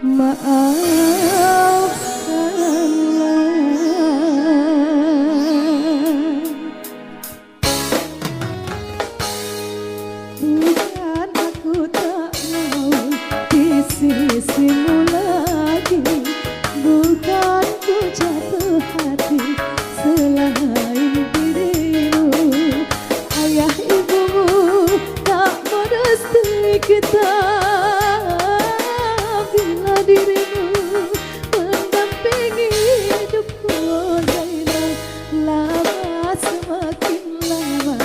Bukan aku tak mau di sisimu lagi, bukan ku jatuh hati selain dirimu. Ayah ibumu tak merestui kita bila dirimu mendampingi hidupku. Zainal, lama semakin lama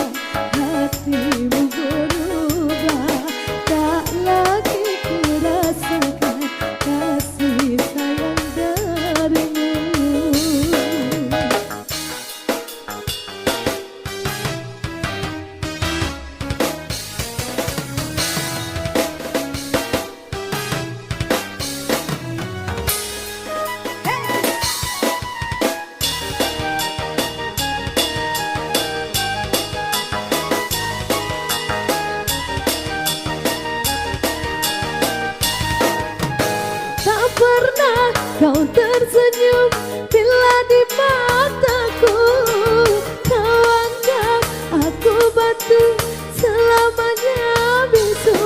hatimu berubah, tak lagi ku rasakan kasih sayang darimu. Tak pernah kau tersenyum bila di mataku. Kau anggap aku batu selamanya bisu.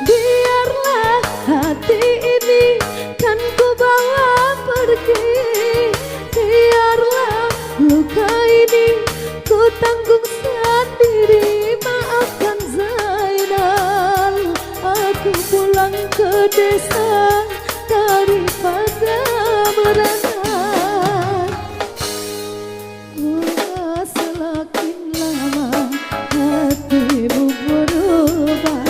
Biarlah hati ini kan ku bawa pergi, biarlah luka ini ku tanggung sendiri. Maafkan Zainal, aku pulang ke desa daripada berangan. Semakin lama hatimu berubah,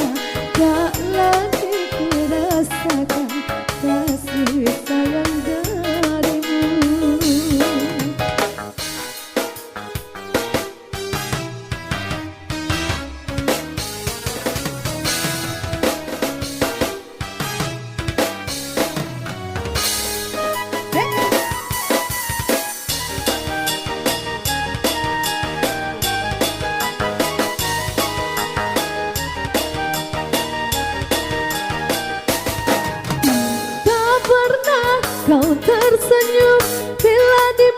tak lagi ku rasakan kasih sayang darimu. Tak pernah kau tersenyum bila di